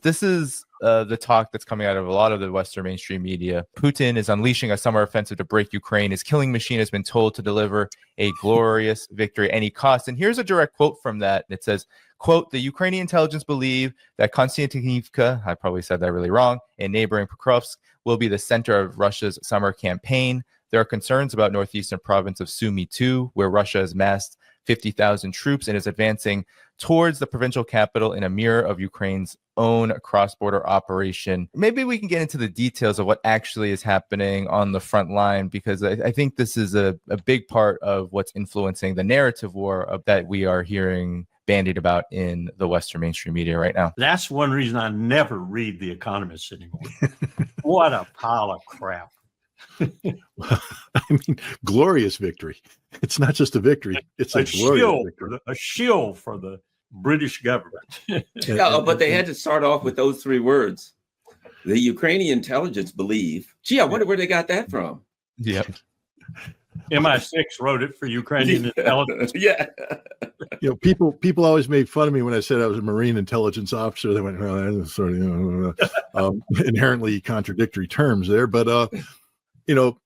This is the talk that's coming out of a lot of the Western mainstream media. Putin is unleashing a summer offensive to break Ukraine. His killing machine has been told to deliver a glorious victory at any cost. And here's a direct quote from that. It says, quote, the Ukrainian intelligence believe that Konstantinivka, I probably said that really wrong, and neighboring Pokrovsk will be the center of Russia's summer campaign. There are concerns about northeastern province of Sumy too, where Russia has massed 50,000 troops and is advancing towards the provincial capital in a mirror of Ukraine's own cross-border operation. Maybe we can get into the details of what actually is happening on the front line, because I think this is a big part of what's influencing the narrative war that we are hearing bandied about in the Western mainstream media right now. That's one reason I never read The Economist anymore. What a pile of crap. Well, I mean, glorious victory. It's not just a victory; it's a glorious victory. A shield for the British government. Yeah, but they had to start off with those three words. The Ukrainian intelligence believe. Gee, I wonder where they got that from. Yeah. MI6 wrote it for Ukrainian intelligence. Yeah. You know, people always made fun of me when I said I was a Marine intelligence officer. They went, "Oh, that's sort of inherently contradictory terms there." But you know,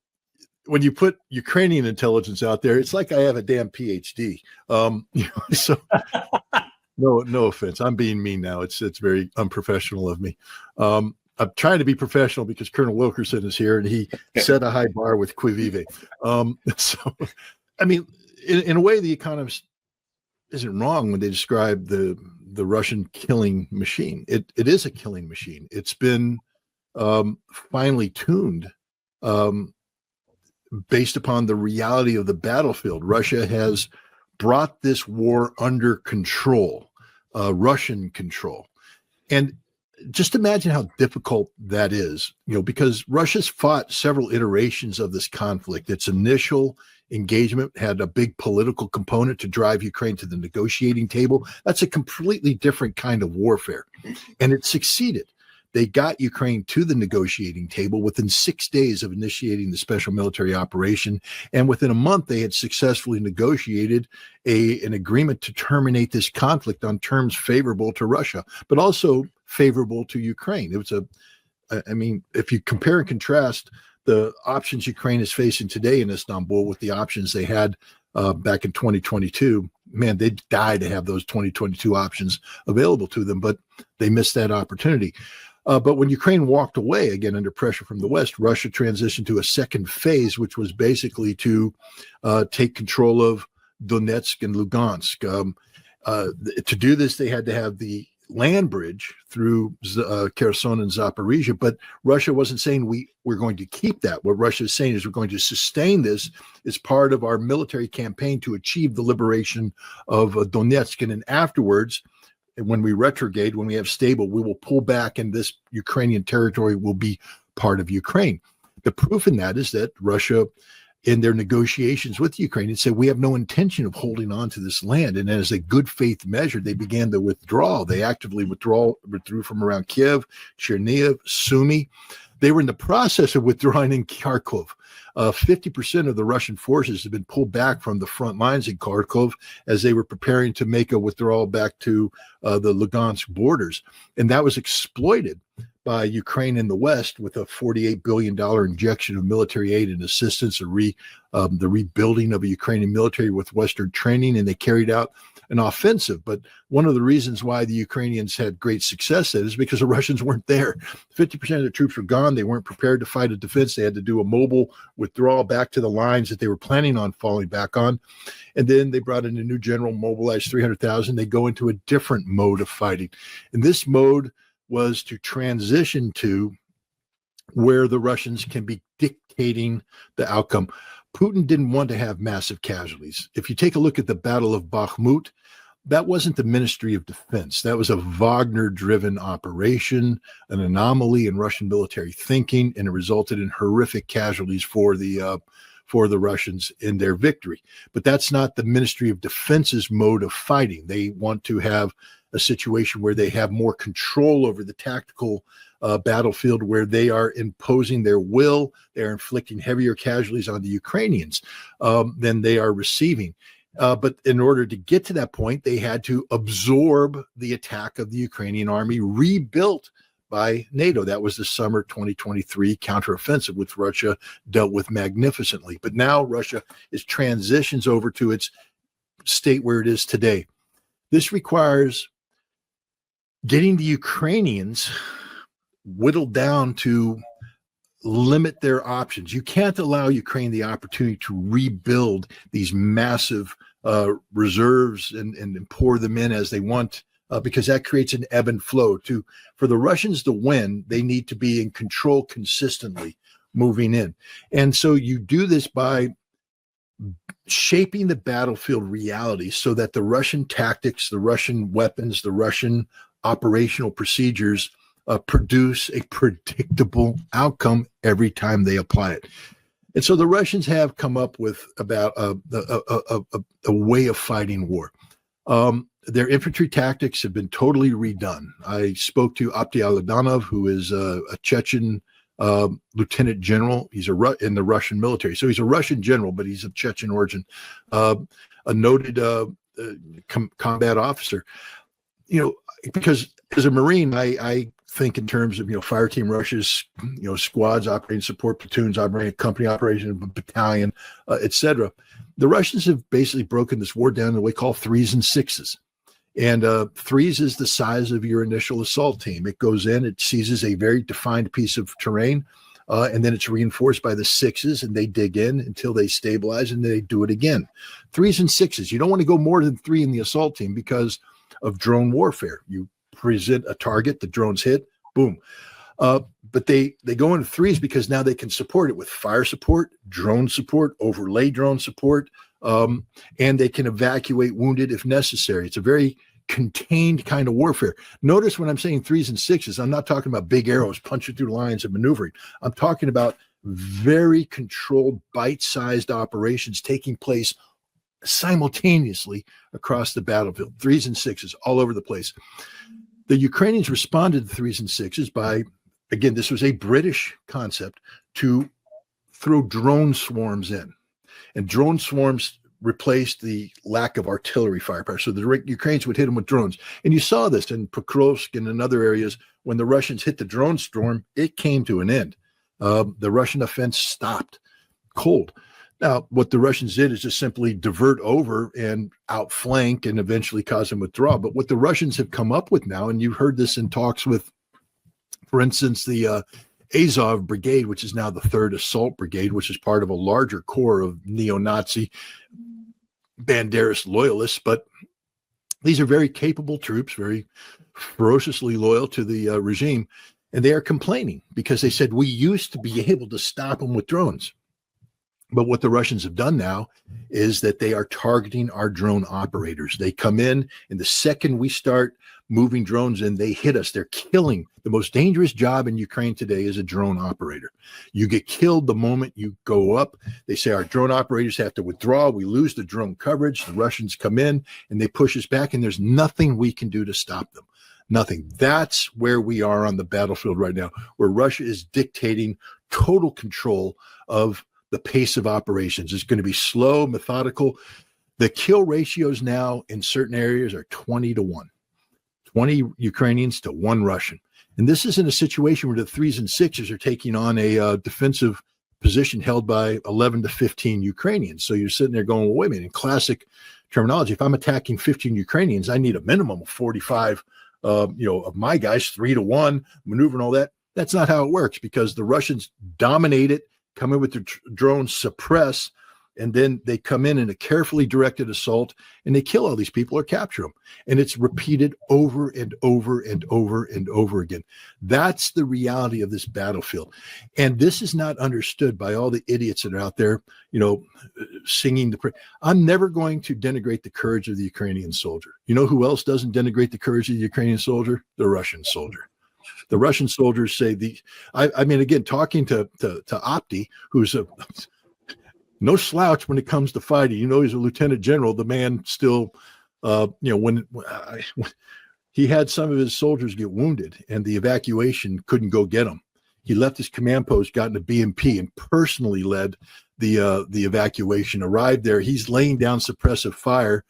when you put Ukrainian intelligence out there, it's like I have a damn PhD. You know, so no offense. I'm being mean now. It's very unprofessional of me. I'm trying to be professional because Colonel Wilkerson is here and he set a high bar with qui vive. So, I mean, in a way, The Economist isn't wrong when they describe the Russian killing machine. It is a killing machine. It's been finely tuned based upon the reality of the battlefield. Russia has brought this war under control, Russian control. And just imagine how difficult that is, you know, because Russia's fought several iterations of this conflict. Its initial engagement had a big political component to drive Ukraine to the negotiating table. That's a completely different kind of warfare. And it succeeded. They got Ukraine to the negotiating table within 6 days of initiating the special military operation. And within a month, they had successfully negotiated an agreement to terminate this conflict on terms favorable to Russia, but also favorable to Ukraine. It was I mean, if you compare and contrast the options Ukraine is facing today in Istanbul with the options they had back in 2022, man, they'd die to have those 2022 options available to them, but they missed that opportunity. But when Ukraine walked away, again, under pressure from the West, Russia transitioned to a second phase, which was basically to take control of Donetsk and Lugansk. To do this, they had to have the land bridge through Kherson and Zaporizhia, but Russia wasn't saying we're going to keep that. What Russia is saying is we're going to sustain this as part of our military campaign to achieve the liberation of Donetsk. And then afterwards, when we retrograde, when we have stable, we will pull back and this Ukrainian territory will be part of Ukraine. The proof in that is that Russia, in their negotiations with Ukraine, said we have no intention of holding on to this land. And as a good faith measure, they began to withdraw. They actively withdrew from around Kiev, Chernihiv, Sumy. They were in the process of withdrawing in Kharkov. 50% of the Russian forces have been pulled back from the front lines in Kharkov as they were preparing to make a withdrawal back to the Lugansk borders. And that was exploited by Ukraine in the West with a $48 billion injection of military aid and assistance, the rebuilding of a Ukrainian military with Western training, and they carried out an offensive. But one of the reasons why the Ukrainians had great success is because the Russians weren't there. 50% of the troops were gone. They weren't prepared to fight a defense. They had to do a mobile withdrawal back to the lines that they were planning on falling back on. And then they brought in a new general, mobilized 300,000. They go into a different mode of fighting. And this mode was to transition to where the Russians can be dictating the outcome. Putin didn't want to have massive casualties. If you take a look at the Battle of Bakhmut, that wasn't the Ministry of Defense. That was a Wagner-driven operation, an anomaly in Russian military thinking, and it resulted in horrific casualties for the Russians in their victory. But that's not the Ministry of Defense's mode of fighting. They want to have a situation where they have more control over the tactical battlefield, where they are imposing their will. They're inflicting heavier casualties on the Ukrainians than they are receiving. But in order to get to that point, they had to absorb the attack of the Ukrainian army rebuilt by NATO. That was the summer 2023 counteroffensive, which Russia dealt with magnificently. But now Russia transitions over to its state where it is today. This requires getting the Ukrainians whittled down to limit their options. You can't allow Ukraine the opportunity to rebuild these massive reserves and pour them in as they want, because that creates an ebb and flow. For the Russians to win, they need to be in control consistently moving in. And so you do this by shaping the battlefield reality so that the Russian tactics, the Russian weapons, the Russian operational procedures produce a predictable outcome every time they apply it. And so the Russians have come up with about a way of fighting war. Their infantry tactics have been totally redone. I spoke to Abdi Aladanov, who is a Chechen lieutenant general. He's in the Russian military. So he's a Russian general, but he's of Chechen origin, a noted combat officer. Because as a Marine, I think in terms of, Fire Team Russia's, squads, operating support platoons, operating company operation, battalion, etc. The Russians have basically broken this war down in what we call 3s and 6s. And 3s is the size of your initial assault team. It goes in, it seizes a very defined piece of terrain, and then it's reinforced by the 6s, and they dig in until they stabilize, and they do it again. 3s and 6s. You don't want to go more than 3 in the assault team because of drone warfare. You present a target, the drones hit, boom. But they go into 3s because now they can support it with fire support, drone support, overlay drone support, and they can evacuate wounded if necessary. It's a very contained kind of warfare. Notice when I'm saying 3s and 6s, I'm not talking about big arrows punching through lines and maneuvering. I'm talking about very controlled, bite-sized operations taking place simultaneously across the battlefield. 3s and 6s all over the place. The Ukrainians responded to 3s and 6s by, again, this was a British concept, to throw drone swarms in. And drone swarms replaced the lack of artillery firepower. So the Ukrainians would hit them with drones. And you saw this in Pokrovsk and in other areas. When the Russians hit the drone storm, it came to an end. The Russian offense stopped cold. Now, what the Russians did is just simply divert over and outflank and eventually cause them withdraw. But what the Russians have come up with now, and you've heard this in talks with, for instance, the Azov Brigade, which is now the 3rd Assault Brigade, which is part of a larger corps of neo-Nazi Banderist loyalists. But these are very capable troops, very ferociously loyal to the regime. And they are complaining because they said, we used to be able to stop them with drones. But what the Russians have done now is that they are targeting our drone operators. They come in, and the second we start moving drones in, they hit us. They're killing. The most dangerous job in Ukraine today is a drone operator. You get killed the moment you go up. They say our drone operators have to withdraw. We lose the drone coverage. The Russians come in, and they push us back, and there's nothing we can do to stop them. Nothing. That's where we are on the battlefield right now, where Russia is dictating total control of the pace of operations. It's going to be slow, methodical. The kill ratios now in certain areas are 20-1, 20 Ukrainians to 1 Russian. And this is in a situation where the 3s and 6s are taking on a defensive position held by 11 to 15 Ukrainians. So you're sitting there going, well, wait a minute, in classic terminology, if I'm attacking 15 Ukrainians, I need a minimum of 45 of my guys, 3-1, maneuver and all that. That's not how it works, because the Russians dominate it, come in with the drones, suppress, and then they come in a carefully directed assault, and they kill all these people or capture them. And it's repeated over and over and over and over again. That's the reality of this battlefield. And this is not understood by all the idiots that are out there, singing I'm never going to denigrate the courage of the Ukrainian soldier. You know who else doesn't denigrate the courage of the Ukrainian soldier? The Russian soldier. The Russian soldiers say again, talking to Opti, who's no slouch when it comes to fighting. He's a lieutenant general. The man still, when he had some of his soldiers get wounded and the evacuation couldn't go get them, He left his command post, got into BMP, and personally led the evacuation. Arrived there, he's laying down suppressive fire.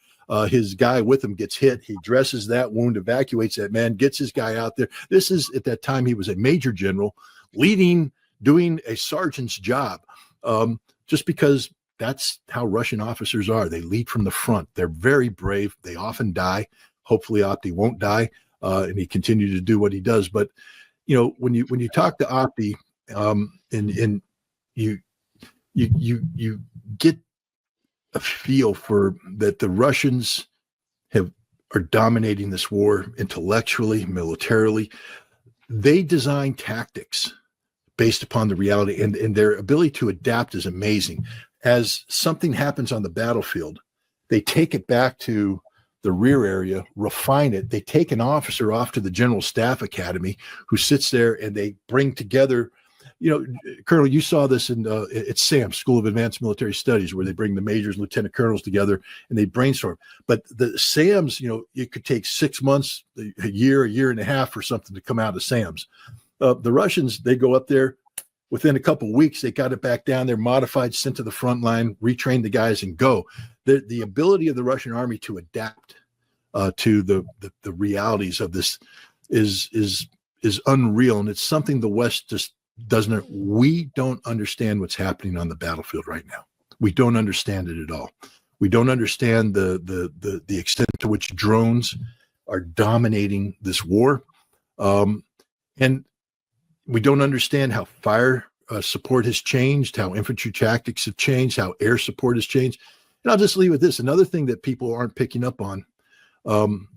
His guy with him gets hit. He dresses that wound, evacuates that man, gets his guy out there. This is, at that time, he was a major general, doing a sergeant's job, just because that's how Russian officers are. They lead from the front. They're very brave. They often die. Hopefully Opti won't die, and he continued to do what he does. But, when you talk to Opti, and you get a feel for that the Russians are dominating this war intellectually, militarily. They design tactics based upon the reality, and their ability to adapt is amazing. As something happens on the battlefield, they take it back to the rear area, refine it. They take an officer off to the General Staff Academy who sits there, and they bring together, Colonel, you saw this at SAM, School of Advanced Military Studies, where they bring the majors, lieutenant colonels together and they brainstorm. But the SAMs, it could take 6 months, a year and a half for something to come out of SAMs. The Russians, they go up there within a couple of weeks, they got it back down there, modified, sent to the front line, retrained the guys, and go. The ability of the Russian army to adapt to the realities of this is unreal, and it's something the West just doesn't. We don't understand what's happening on the battlefield right now. We don't understand it at all. We don't understand the extent to which drones are dominating this war, and we don't understand how fire support has changed, how infantry tactics have changed, how air support has changed. And I'll just leave with this. Another thing that people aren't picking up on,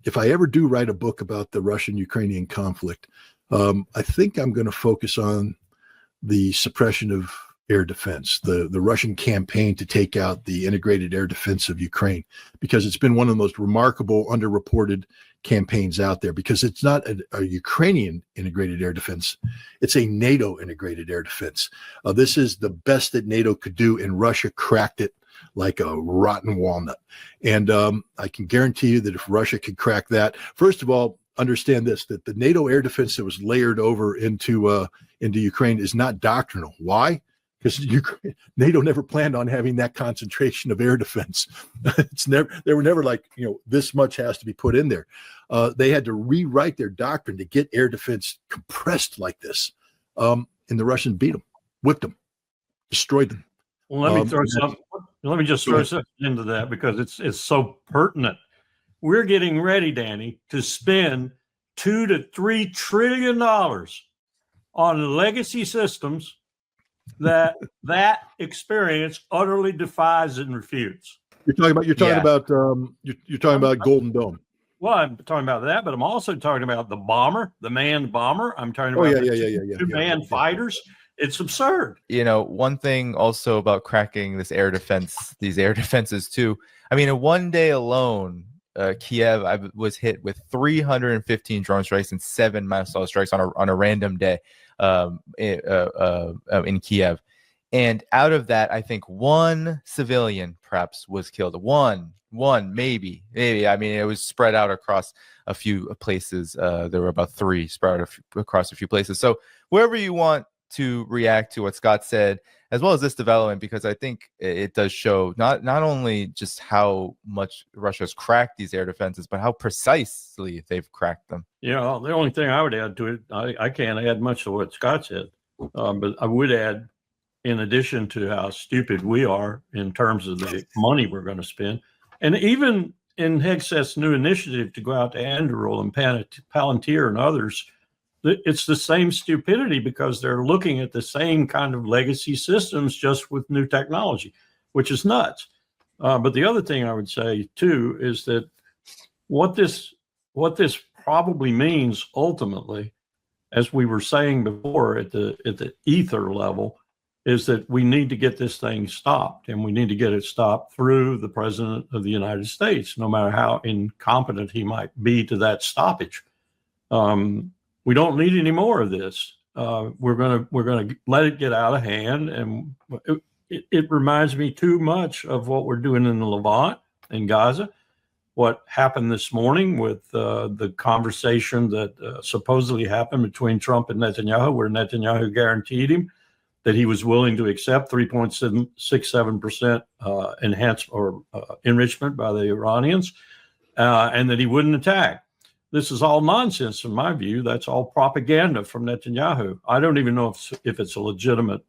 if I ever do write a book about the Russian-Ukrainian conflict, I think I'm going to focus on the suppression of air defense, the Russian campaign to take out the integrated air defense of Ukraine, because it's been one of the most remarkable, underreported campaigns out there, because it's not a Ukrainian integrated air defense. It's a NATO integrated air defense. This is the best that NATO could do, and Russia cracked it like a rotten walnut. And I can guarantee you that if Russia could crack that, first of all, understand this, that the NATO air defense that was layered over into Ukraine is not doctrinal. Why? Because NATO never planned on having that concentration of air defense. They were never like, this much has to be put in there. They had to rewrite their doctrine to get air defense compressed like this. And the Russians beat them, whipped them, destroyed them. Well, let me just throw something into that, because it's so pertinent. We're getting ready, Danny, to spend $2 to $3 trillion on legacy systems that experience utterly defies and refutes. You're talking about Golden Dome. Well, I'm talking about that, but I'm also talking about the bomber, the manned bomber. I'm talking about two manned fighters. It's absurd. One thing also about cracking these air defenses too. I mean, in one day alone, Kiev was hit with 315 drone strikes and 7 missile strikes on a random day in Kiev. And out of that, I think one civilian perhaps was killed. One, maybe. I mean, it was spread out across a few places. There were about 3 spread out across a few places. So wherever you want to react to what Scott said, as well as this development, because I think it does show not only just how much Russia has cracked these air defenses, but how precisely they've cracked them. The only thing I would add to it, I can't add much to what Scott said, but I would add, in addition to how stupid we are in terms of the money we're going to spend, and even in Hegseth's new initiative to go out to Anduril and Palantir and others, it's the same stupidity, because they're looking at the same kind of legacy systems just with new technology, which is nuts. But the other thing I would say too is that what this probably means ultimately, as we were saying before at the ether level, is that we need to get this thing stopped, and we need to get it stopped through the President of the United States, no matter how incompetent he might be to that stoppage. We don't need any more of this. We're gonna let it get out of hand, and it reminds me too much of what we're doing in the Levant and Gaza, what happened this morning with the conversation that supposedly happened between Trump and Netanyahu, where Netanyahu guaranteed him that he was willing to accept 3.67% enrichment by the Iranians, and that he wouldn't attack. This is all nonsense in my view. That's all propaganda from Netanyahu. I don't even know if it's a legitimate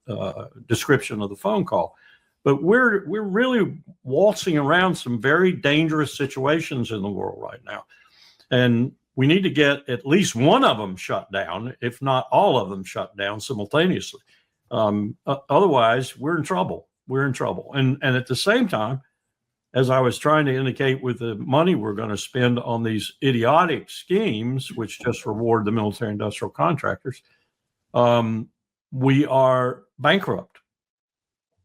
description of the phone call. But we're really waltzing around some very dangerous situations in the world right now. And we need to get at least one of them shut down, if not all of them shut down simultaneously. Otherwise, we're in trouble. We're in trouble. And at the same time, as I was trying to indicate with the money we're going to spend on these idiotic schemes, which just reward the military industrial contractors, we are bankrupt.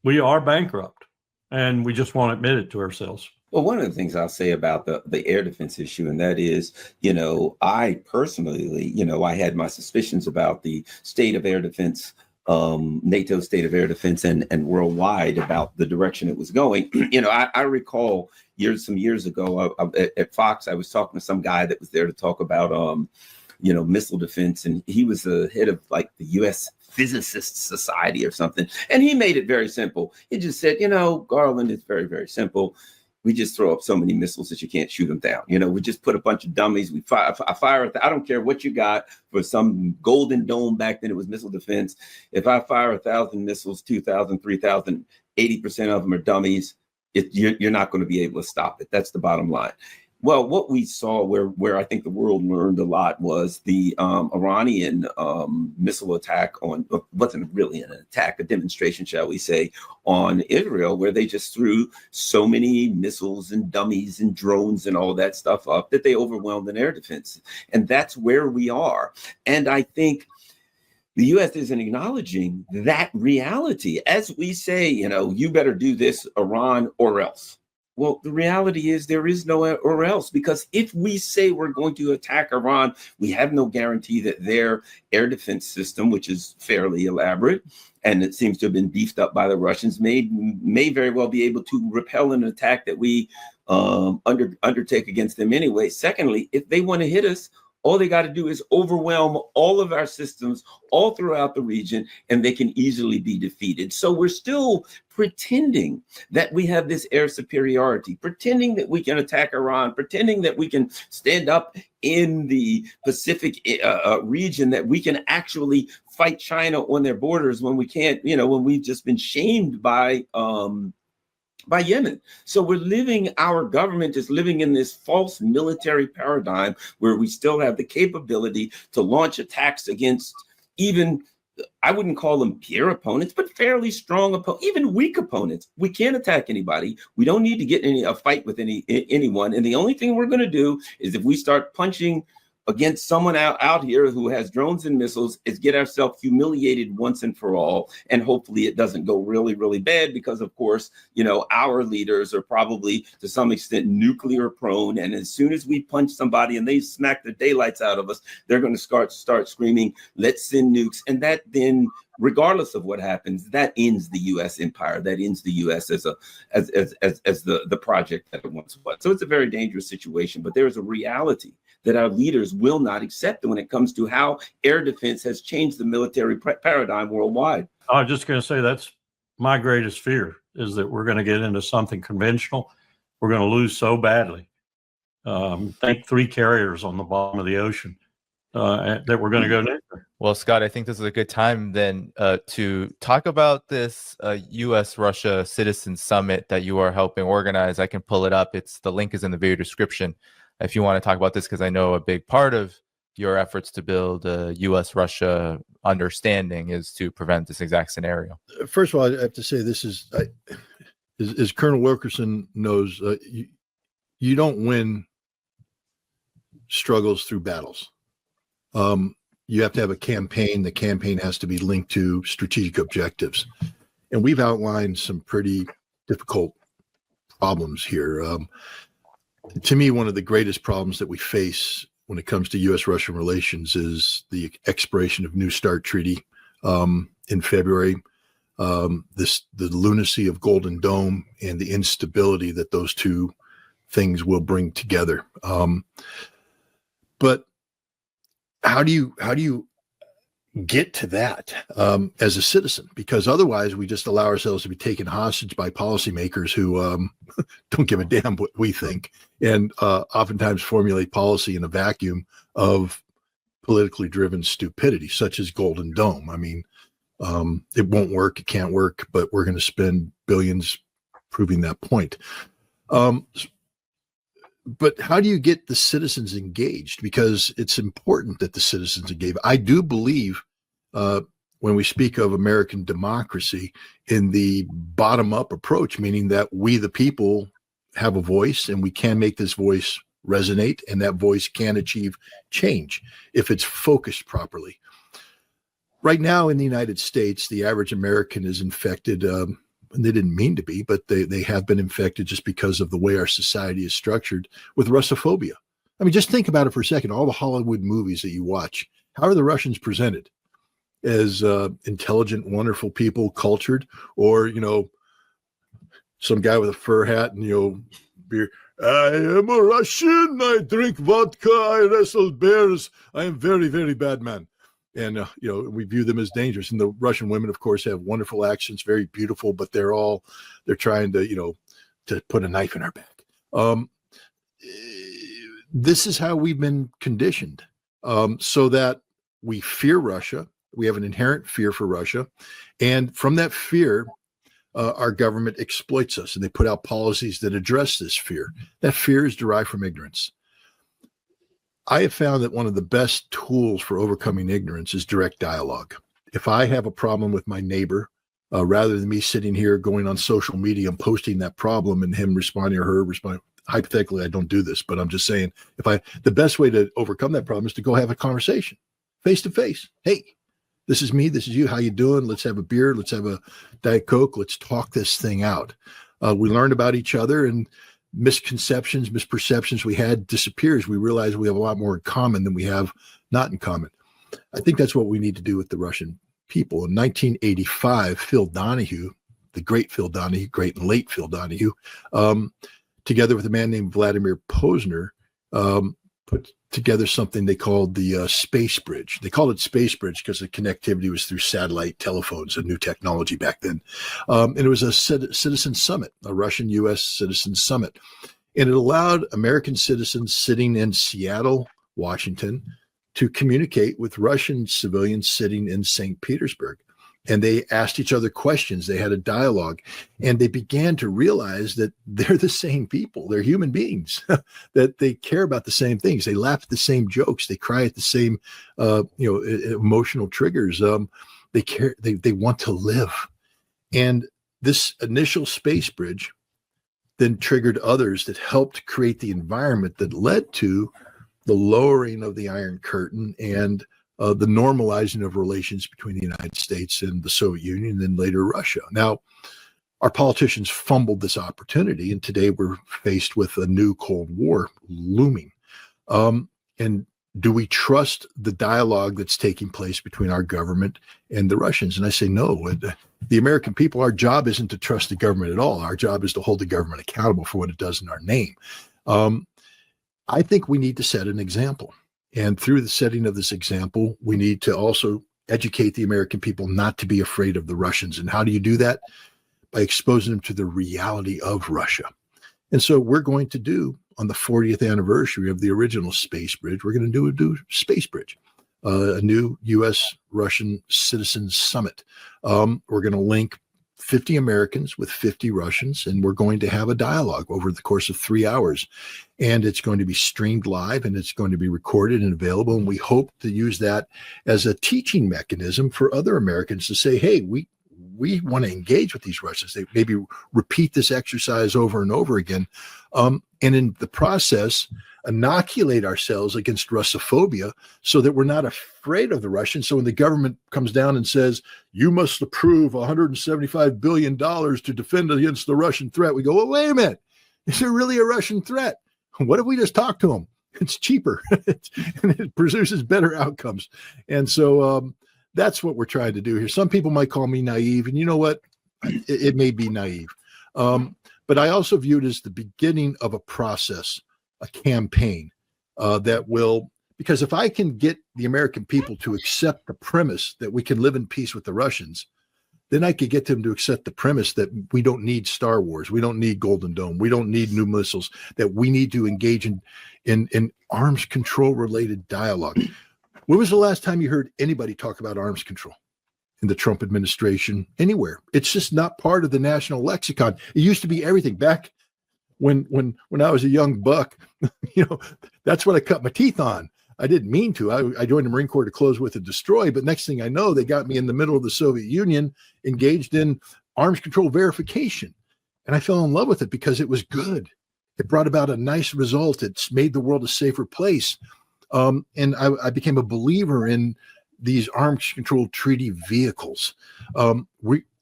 We are bankrupt, and we just won't admit it to ourselves. Well, one of the things I'll say about the air defense issue, and that is, I personally, I had my suspicions about the state of air defense, NATO state of air defense and worldwide about the direction it was going. I recall some years ago at Fox, I was talking to some guy that was there to talk about, missile defense. And he was the head of like the U.S. Physicists Society or something. And he made it very simple. He just said, Garland, it's very, very simple. We just throw up so many missiles that you can't shoot them down. We just put a bunch of dummies. I fire. I don't care what you got for some Golden Dome. Back then it was missile defense. If I fire 1,000 missiles, 2,000, 3,000, 80% of them are dummies. You're not going to be able to stop it. That's the bottom line. Well, what we saw where I think the world learned a lot was the Iranian missile attack wasn't really an attack, a demonstration, shall we say, on Israel, where they just threw so many missiles and dummies and drones and all that stuff up that they overwhelmed an air defense. And that's where we are. And I think the U.S. isn't acknowledging that reality. As we say, you better do this, Iran, or else. Well, the reality is there is no or else, because if we say we're going to attack Iran, we have no guarantee that their air defense system, which is fairly elaborate, and it seems to have been beefed up by the Russians, may very well be able to repel an attack that we undertake against them anyway. Secondly, if they want to hit us, all they got to do is overwhelm all of our systems all throughout the region, and they can easily be defeated. So we're still pretending that we have this air superiority, pretending that we can attack Iran, pretending that we can stand up in the Pacific region, that we can actually fight China on their borders when we can't, when we've just been shamed by Yemen. So our government is living in this false military paradigm where we still have the capability to launch attacks against even, I wouldn't call them peer opponents, but fairly strong even weak opponents. We can't attack anybody. We don't need to get in a fight with anyone. And the only thing we're going to do is if we start punching against someone out here who has drones and missiles, is get ourselves humiliated once and for all. And hopefully it doesn't go really, really bad because, of course, our leaders are probably to some extent nuclear prone. And as soon as we punch somebody and they smack the daylights out of us, they're going to start screaming, let's send nukes. And that then, regardless of what happens, that ends the U.S. empire. That ends the U.S. as the project that it once was. So it's a very dangerous situation. But there is a reality that our leaders will not accept when it comes to how air defense has changed the military paradigm worldwide. I was just going to say that's my greatest fear, is that we're going to get into something conventional. We're going to lose so badly. Think 3 carriers on the bottom of the ocean that we're going to go nuclear. Well, Scott, I think this is a good time then to talk about this U.S.-Russia Citizen Summit that you are helping organize. I can pull it up. The link is in the video description if you want to talk about this, because I know a big part of your efforts to build a U.S.-Russia understanding is to prevent this exact scenario. First of all, I have to say this is, as Colonel Wilkerson knows, you don't win struggles through battles. You have to have a campaign. The campaign has to be linked to strategic objectives. And we've outlined some pretty difficult problems here. To me, one of the greatest problems that we face when it comes to U.S.-Russian relations is the expiration of New START Treaty in February, the lunacy of Golden Dome, and the instability that those two things will bring together. But how do you get to that as a citizen? Because otherwise we just allow ourselves to be taken hostage by policymakers who don't give a damn what we think, and oftentimes formulate policy in a vacuum of politically driven stupidity, such as Golden Dome. I mean, it won't work, it can't work, but we're going to spend billions proving that point. But how do you get the citizens engaged? Because it's important that the citizens engage. I do believe when we speak of American democracy in the bottom-up approach, meaning that we, the people, have a voice and we can make this voice resonate, and that voice can achieve change if it's focused properly. Right now in the United States, the average American is infected, and they didn't mean to be, but they have been infected just because of the way our society is structured, with Russophobia. I mean, just think about it for a second. All the Hollywood movies that you watch, how are the Russians presented? As intelligent, wonderful people, cultured, or, some guy with a fur hat and, beer. I am a Russian. I drink vodka. I wrestle bears. I am very, very bad man. And, we view them as dangerous. And the Russian women, of course, have wonderful accents, very beautiful, but they're trying to, to put a knife in our back. This is how we've been conditioned, so that we fear Russia. We have an inherent fear for Russia. And from that fear, our government exploits us, and they put out policies that address this fear. That fear is derived from ignorance. I have found that one of the best tools for overcoming ignorance is direct dialogue. If I have a problem with my neighbor, rather than me sitting here going on social media and posting that problem and him responding or her responding, hypothetically, I don't do this, but I'm just saying, the best way to overcome that problem is to go have a conversation face to face. Hey, this is me. This is you. How you doing? Let's have a beer. Let's have a Diet Coke. Let's talk this thing out. We learn about each other, and misconceptions, misperceptions we had disappears. We realize we have a lot more in common than we have not in common. I think that's what we need to do with the Russian people. In 1985, Phil Donahue, the great Phil Donahue, great and late Phil Donahue, together with a man named Vladimir Posner, put together something they called the Space Bridge. They called it Space Bridge because the connectivity was through satellite telephones, a new technology back then. And it was a citizen summit, a Russian-U.S. citizen summit. And it allowed American citizens sitting in Seattle, Washington, to communicate with Russian civilians sitting in St. Petersburg. And they asked each other questions. They had a dialogue, and they began to realize that they're the same people. They're human beings, that they care about the same things. They laugh at the same jokes. They cry at the same, emotional triggers. They care. They want to live. And this initial space bridge then triggered others that helped create the environment that led to the lowering of the Iron Curtain and the normalizing of relations between the United States and the Soviet Union, and then later Russia. Now, our politicians fumbled this opportunity, and today we're faced with a new Cold War looming. And do we trust the dialogue that's taking place between our government and the Russians? And I say no. The American people, our job isn't to trust the government at all. Our job is to hold the government accountable for what it does in our name. I think we need to set an example. And through the setting of this example, we need to also educate the American people not to be afraid of the Russians. And how do you do that? By exposing them to the reality of Russia. And so we're going to do, on the 40th anniversary of the original Space Bridge, we're going to do Space Bridge, a new U.S.-Russian Citizens Summit. We're going to link 50 Americans with 50 Russians, and we're going to have a dialogue over the course of 3 hours. And it's going to be streamed live, and it's going to be recorded and available. And we hope to use that as a teaching mechanism for other Americans to say, hey, we want to engage with these Russians. They maybe repeat this exercise over and over again. And in the process, inoculate ourselves against Russophobia so that we're not afraid of the Russians. So when the government comes down and says, you must approve $175 billion to defend against the Russian threat, we go, well, wait a minute. Is there really a Russian threat? What if we just talk to them? It's cheaper and it produces better outcomes. And so that's what we're trying to do here. Some people might call me naive, and you know what? It may be naive. But I also view it as the beginning of a process, a campaign that will, because if I can get the American people to accept the premise that we can live in peace with the Russians, then I could get them to accept the premise that we don't need Star Wars, we don't need Golden Dome, we don't need new missiles, that we need to engage in arms control related dialogue. When was the last time you heard anybody talk about arms control in the Trump administration anywhere? It's just not part of the national lexicon. It used to be everything. Back when I was a young buck, that's what I cut my teeth on. I didn't mean to. I joined the Marine Corps to close with and destroy, but next thing I know, they got me in the middle of the Soviet Union, engaged in arms control verification. And I fell in love with it because it was good. It brought about a nice result. It's made the world a safer place. And I became a believer in these arms control treaty vehicles.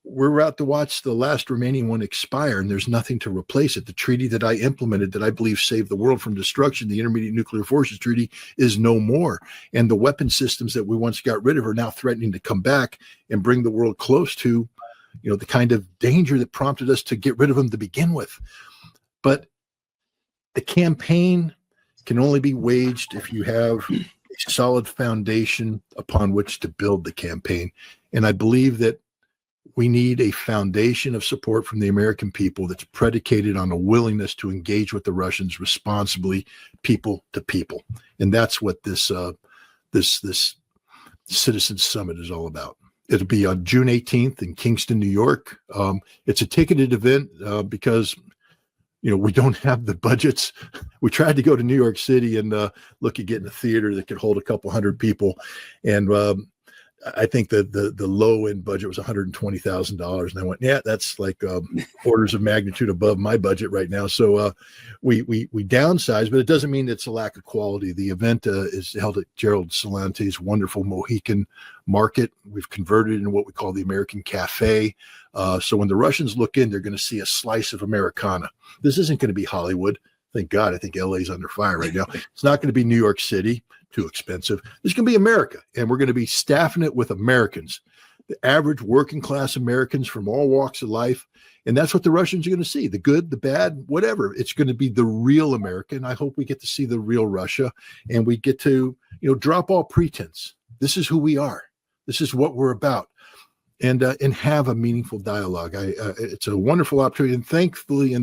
We're about to watch the last remaining one expire, and there's nothing to replace it. The treaty that I implemented that I believe saved the world from destruction, the Intermediate Nuclear Forces Treaty, is no more. And the weapon systems that we once got rid of are now threatening to come back and bring the world close to, the kind of danger that prompted us to get rid of them to begin with. But the campaign can only be waged if you have a solid foundation upon which to build the campaign. And I believe that we need a foundation of support from the American people that's predicated on a willingness to engage with the Russians responsibly, people to people. And that's what this Citizens Summit is all about. It'll be on June 18th in Kingston, New York. It's a ticketed event because we don't have the budgets. We tried to go to New York City and look at getting a theater that could hold a couple hundred people. And I think that the low end budget was $120,000. And I went, yeah, that's like orders of magnitude above my budget right now. So we downsized, but it doesn't mean it's a lack of quality. The event is held at Gerald Celante's wonderful Mohican Market. We've converted it into what we call the American Cafe. So when the Russians look in, they're going to see a slice of Americana. This isn't going to be Hollywood. Thank God. I think LA's under fire right now. It's not going to be New York City. Too expensive. This is going to be America, and we're going to be staffing it with Americans, the average working class Americans from all walks of life. And that's what the Russians are going to see, the good, the bad, whatever. It's going to be the real America. And I hope we get to see the real Russia, and we get to, drop all pretense. This is who we are. This is what we're about. And have a meaningful dialogue. It's a wonderful opportunity. And thankfully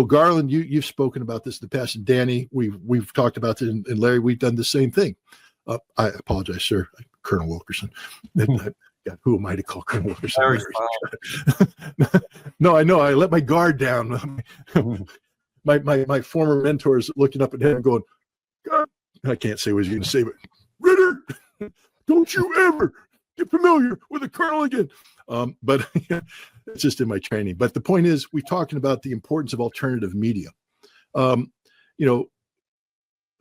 Garland, you've spoken about this in the past, and Danny, we've talked about it, and Larry, we've done the same thing. I apologize, sir, Colonel Wilkerson. God, who am I to call Colonel Wilkerson? No, I know. I let my guard down. my former mentors looking up at him, going, God, I can't say what he's going to say, but Ritter, don't you ever get familiar with a colonel again. But it's just in my training. But the point is, we're talking about the importance of alternative media.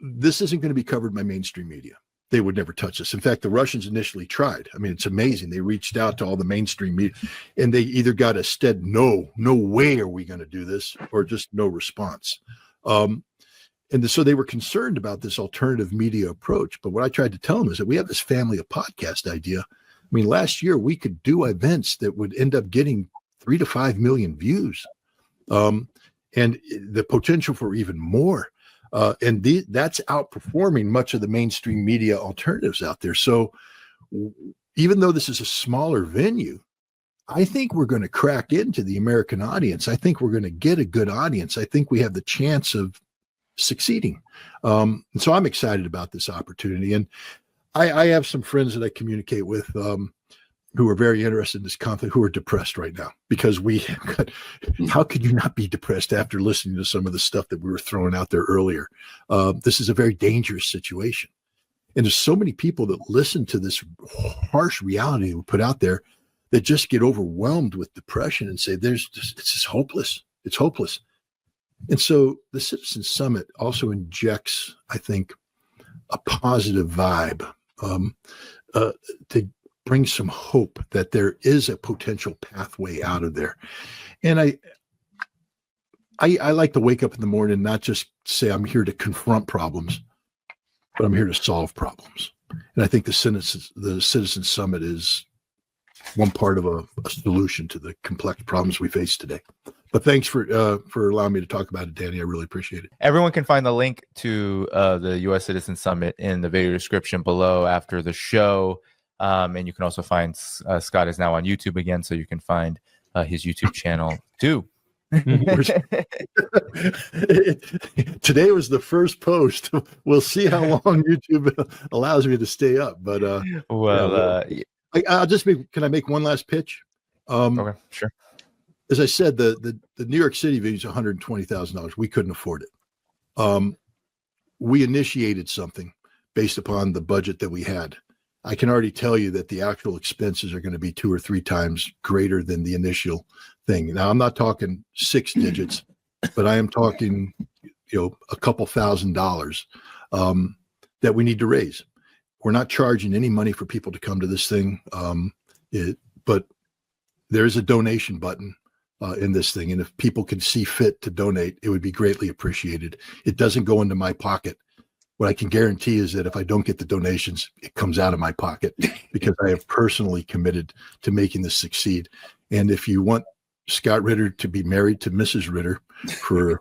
This isn't going to be covered by mainstream media. They would never touch this. In fact, the Russians initially tried. I mean, it's amazing. They reached out to all the mainstream media, and they either got a stead, no way are we going to do this, or just no response. So they were concerned about this alternative media approach. But what I tried to tell them is that we have this family of podcast idea. I mean, last year we could do events that would end up getting 3 to 5 million views, and the potential for even more. That's outperforming much of the mainstream media alternatives out there. So even though this is a smaller venue, I think we're going to crack into the American audience. I think we're going to get a good audience. I think we have the chance of succeeding. And so I'm excited about this opportunity. And I have some friends that I communicate with who are very interested in this conflict, who are depressed right now, because how could you not be depressed after listening to some of the stuff that we were throwing out there earlier? This is a very dangerous situation. And there's so many people that listen to this harsh reality we put out there that just get overwhelmed with depression and say, it's just hopeless. It's hopeless. And so the Citizens Summit also injects, I think, a positive vibe to bring some hope that there is a potential pathway out of there. And I like to wake up in the morning and not just say I'm here to confront problems, but I'm here to solve problems. And I think the Citizens Summit is one part of a solution to the complex problems we face today. But thanks for allowing me to talk about it, Danny. I really appreciate it. Everyone can find the link to the U.S. Citizen Summit in the video description below after the show. And you can also find Scott is now on YouTube again, so you can find his YouTube channel too. Today was the first post. We'll see how long YouTube allows me to stay up. But I'll just can I make one last pitch? Okay, sure. As I said, the New York City video is $120,000. We couldn't afford it. We initiated something based upon the budget that we had. I can already tell you that the actual expenses are going to be 2 or 3 times greater than the initial thing. Now, I'm not talking 6 digits, but I am talking, a couple $1,000s that we need to raise. We're not charging any money for people to come to this thing, but there is a donation button in this thing, and if people can see fit to donate, it would be greatly appreciated. It doesn't go into my pocket. What I can guarantee is that if I don't get the donations, it comes out of my pocket because I have personally committed to making this succeed. And if you want Scott Ritter to be married to Mrs. Ritter for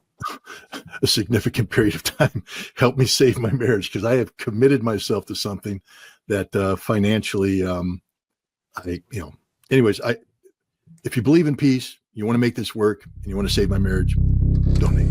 a significant period of time, help me save my marriage, because I have committed myself to something that financially, anyways, if you believe in peace, you want to make this work, and you want to save my marriage, donate.